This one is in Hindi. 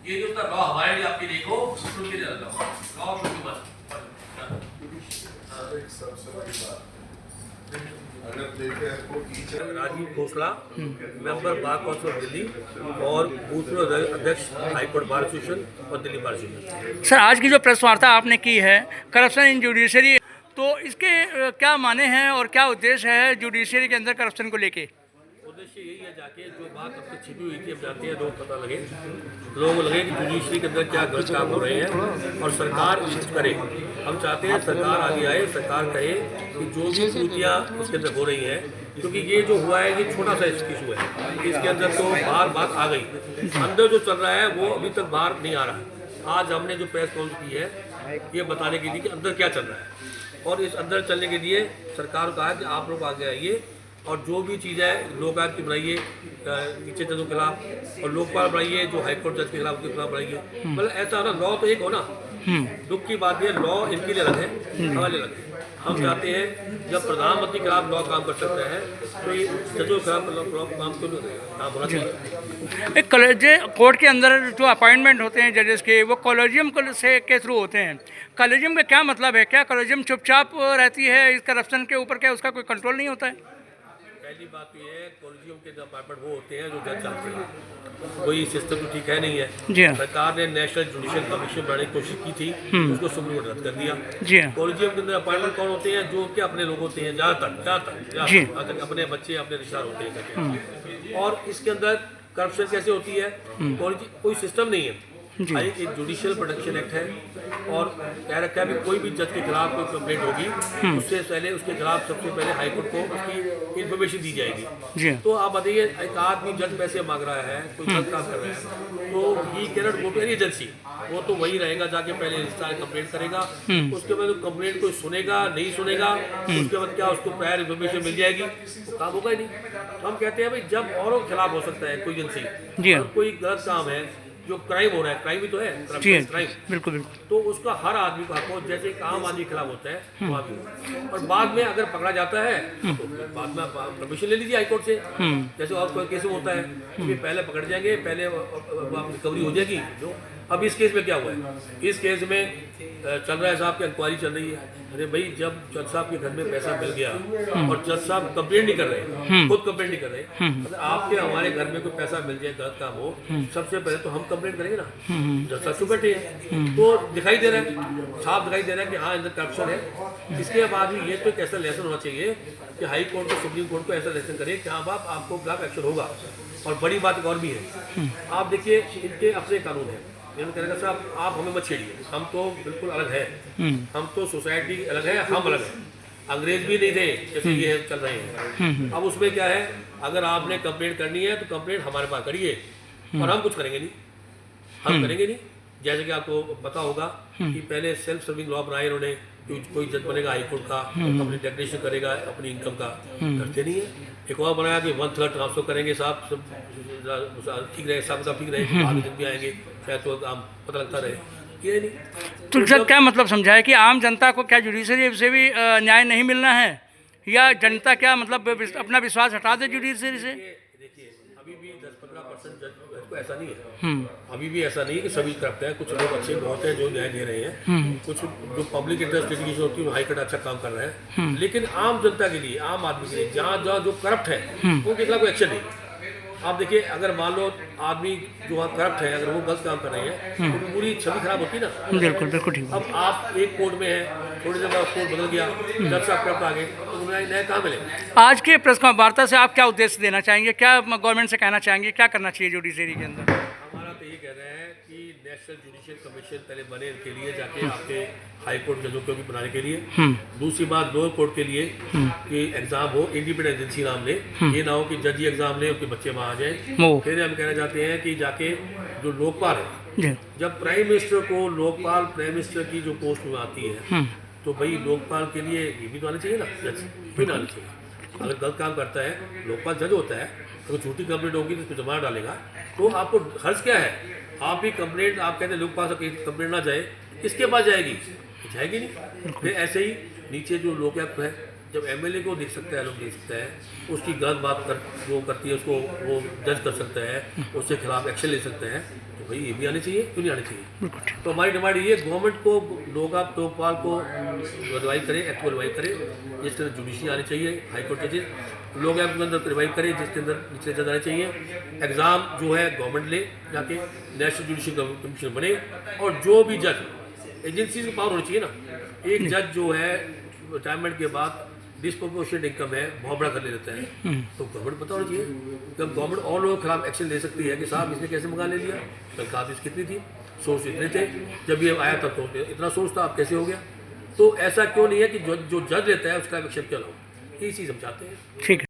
ये जो लॉ हमारे लिए आपके देखो सुन के लॉ शुरू के बाद एक सबसे बड़ी बात, अगर देखें Rajiv Khosla, member bar council of Delhi और भूतपूर्व अध्यक्ष हाईकोर्ट बार एसोसिएशन और दिल्ली बार एसोसिएशन। सर, आज की जो प्रेस वार्ता आपने की है करप्शन इन जुडिशरी, तो इसके क्या माने हैं और क्या उद्देश्य है जुडिशरी के अंदर करप्शन को लेके? उद्देश्य यही है, जाके जो बात अब तक छिपी हुई थी अब जाते हैं लोग पता लगे, लोगों को लगे कि जुडिशरी के अंदर क्या गलत काम हो रहे हैं और सरकार कुछ करे। हम चाहते हैं सरकार आगे आए, सरकार कहे कि जो भी त्रुटियाँ उसके अंदर हो रही हैं, क्योंकि ये जो हुआ है ये छोटा सा इशू है, इसके अंदर तो बाहर बात आ गई, अंदर जो चल रहा है वो अभी तक बाहर नहीं आ रहा है। आज हमने जो प्रेस कॉन्फ्रेंस की है ये बताने के लिए कि अंदर क्या चल रहा है, और इस अंदर चलने के लिए सरकार को कहा कि आप लोग आगे आइए और जो भी चीज़ है लोक आयुक्त की बनाइए नीचे जजों के खिलाफ, और लोकपाल बनाइए जो हाईकोर्ट जज के खिलाफ उसके खिलाफ बनाइए। मतलब ऐसा ना, लॉ तो एक हो ना, दुख की बात है लॉ इनके लिए अलग है, हमारे अलग है। हम चाहते हैं जब प्रधानमंत्री के खिलाफ लॉ काम कर सकते हैं तो ये जजों के खिलाफ लॉ काम होना चाहिए। एक कोर्ट के अंदर जो अपॉइंटमेंट होते हैं जजेस के, वो कॉलेजियम से के थ्रू होते हैं। कॉलेजियम का क्या मतलब है? क्या कॉलेजियम चुपचाप रहती है इस करप्शन के ऊपर? क्या उसका कोई कंट्रोल नहीं होता है? पहली बात तो ये है, कॉलेजियम के डिपार्टमेंट वो होते हैं जो जज चाहते हैं, कोई सिस्टम तो ठीक है नहीं है। जी हाँ। सरकार ने नेशनल जुडिशियल कमीशन बनाने की कोशिश की थी, उसको सुप्रीम कोर्ट रद्द कर दिया। जी हाँ। कॉलेजियम के अंदर अपॉइंटमेंट कौन होते हैं? जो उनके अपने लोग होते हैं, ज़्यादातर अपने बच्चे अपने रिश्तेदार होते हैं। और इसके अंदर करप्शन कैसे होती है? कोई सिस्टम नहीं है। एक जुडिशियल प्रोटेक्शन एक्ट है और कह रखा है कि कोई भी जज के खिलाफ कोई कंप्लेंट होगी उससे पहले उसके खिलाफ सबसे पहले हाईकोर्ट को उसकी इन्फॉर्मेशन दी जाएगी। तो आप बताइए, एक आदमी जज पैसे मांग रहा है, कोई गलत काम कर रहा है, तो he cannot go to any agency, वो तो वही रहेगा, जाके पहले रजिस्ट्रार कंप्लेंट करेगा, उसके बाद कंप्लेंट कोई सुनेगा नहीं सुनेगा, उसके बाद क्या उसको प्रायर इन्फॉर्मेशन मिल जाएगी, तो काम होगा ही नहीं। तो हम कहते हैं भाई जब औरों के खिलाफ हो सकता है कोई एजेंसी, और कोई गलत काम है जो क्राइम हो रहा है, क्राइम ही तो है क्राइम, बिल्कुल बिल्कुल, तो उसका हर आदमी को हक हो, जैसे एक आम आदमी के खिलाफ होता है वहाँ भी। और बाद में अगर पकड़ा जाता है तो बाद में परमिशन ले लीजिए हाईकोर्ट से, जैसे और कोई केस में होता है कि पहले पकड़ जाएंगे, पहले रिकवरी हो जाएगी। जो अब इस केस में क्या हुआ है, इस केस में चल रहा है साहब की इंक्वायरी चल रही है। अरे भाई, जब जज साहब के घर में पैसा मिल गया और जज साहब कंप्लेंट नहीं कर रहे, खुद कंप्लेंट नहीं कर रहे, अगर आपके हमारे घर में कोई पैसा मिल जाए, गलत काम हो, सबसे पहले तो हम कंप्लेंट करेंगे ना। जज साहब चुप बैठे हैं तो दिखाई दे रहा है, साफ दिखाई दे रहा है कि हाँ अंदर करप्शन है। इसके बाद भी ये तो एक ऐसा लेसन होना चाहिए कि हाई कोर्ट को, सुप्रीम कोर्ट को ऐसा लेसन करे कि हाँ बाप आपको खिलाफ एक्शन होगा। और बड़ी बात एक और भी है, आप देखिए इनके अपने कानून है, कहेगा साहब आप हमें मत छेड़िए, हम तो बिल्कुल अलग है, हम तो सोसाइटी अलग है, हम अलग है, अंग्रेज भी नहीं थे जैसे ये चल रहे हैं। अब उसमें क्या है, अगर आपने कंप्लेंट करनी है तो कंप्लेंट हमारे पास करिए, और हम कुछ करेंगे नहीं, हम करेंगे नहीं। जैसे कि आपको पता होगा कि पहले सेल्फ सर्विंग लॉ बनाए इन्होंने, कोई जज बनेगा हाईकोर्ट का, अपनी डेक्लेरेशन करेगा अपनी इनकम का, करते नहीं है। एक और बनाया कि 1/3 ट्रांसफर करेंगे साहब, सब ठीक रहे, सब ठीक रहे, आगे दिन भी आएंगे, चाहे तो काम पता लगता रहे, ये नहीं। तो सर क्या मतलब समझाए कि आम जनता को क्या जुडिशरी से भी न्याय नहीं मिलना है, या जनता क्या मतलब अपना विश्वास हटा दे जुडिशरी से? देखिए, अभी भी 10-15% जज को ऐसा नहीं है, अभी भी ऐसा नहीं है कि सभी करते हैं, कुछ लोग अच्छे बहुत हैं जो न्याय दे रहे हैं, कुछ जो पब्लिक इंटरेस्ट लिटिगेशन होती है वो हाईकोर्ट अच्छा काम कर रहा है, लेकिन आम जनता के लिए, आम आदमी के लिए, जहाँ जहाँ जो करप्ट है उनके खिलाफ कोई एक्शन नहीं। आप देखिए, अगर मान लो आदमी जो वहाँ करप्ट है, अगर वो गलत काम कर रहे हैं तो पूरी छवि खराब होती है ना। बिल्कुल बिल्कुल ठीक। अब आप एक कोर्ट में हैं, थोड़ी देर बाद कोर्ट बदल गया, जज साहब करप्ट आ गए, तो नया कहाँ मिलेगा? आज के प्रेस वार्ता से आप क्या उद्देश्य देना चाहेंगे, क्या गवर्नमेंट से कहना चाहेंगे, क्या करना चाहिए जुडिशरी के अंदर? हमारा तो ये कह रहे हैं कि नेशनल जुडिशियल कमीशन पहले बने इनके लिए, जाके आपके हाई कोर्ट जजों को भी बनाने के लिए। दूसरी बात, लोअर कोर्ट के लिए कि एग्जाम हो, इंडिपेंडेंट एजेंसी नाम ले, ये ना हो कि जज ही एग्जाम ले, उनके बच्चे वहाँ आ जाए। फिर हम कहना चाहते हैं कि जाके जो लोकपाल है, जब प्राइम मिनिस्टर को लोकपाल, प्राइम मिनिस्टर की जो पोस्ट में आती है, तो भाई लोकपाल के लिए ये भी तो आना चाहिए ना, जज भी आना चाहिए। अगर गलत काम करता है, लोकपाल जज होता है, अगर झूठी कंप्लेंट होगी तो उसको जमा डालेगा, तो आपको हर्ज क्या है? आप ही कंप्लेंट, आप कहते हैं लोकपाल से कंप्लेंट ना जाए, किसके पास जाएगी? जाएगी नहीं। फिर ऐसे ही नीचे जो लोकायुक्त है, जब एमएलए को देख सकता है, लोग देख सकता है, उसकी गलत बात जो करती है उसको वो जज कर सकता है, उसके खिलाफ एक्शन ले सकता है, तो भाई ये भी आने चाहिए, क्यों नहीं आने चाहिए। बिल्कुल ठीक। तो हमारी डिमांड ये गवर्नमेंट को लोकपाल को रिवाइव करे, एक्ट को रिवाइव करे, जिसके अंदर जुडिशरी आनी चाहिए, हाई कोर्ट जजेस लोग एक्ट के अंदर रिवाइव करे, जिसके अंदर निचले जज आने चाहिए। एग्ज़ाम जो है गवर्नमेंट ले जाके, नेशनल जुडिशल कमीशन बने, और जो भी जज एजेंसी को पावर होनी चाहिए ना। एक जज जो है रिटायरमेंट के बाद डिस्प्रोपोर्शनेट इनकम है बहुत बड़ा कर ले लेता है, तो गवर्नमेंट पता होना चाहिए। जब गवर्नमेंट और लोगों के खिलाफ एक्शन ले सकती है कि साहब इसने कैसे मंगा ले लिया, तनख्वाह फीस कितनी थी, सोर्स इतने थे, जब ये आया तब तो इतना सोर्स था, अब कैसे हो गया। तो ऐसा क्यों नहीं है कि जो जज लेता है उसका एक्शन क्यों ना हो, यही चीज़ हम चाहते हैं। ठीक है।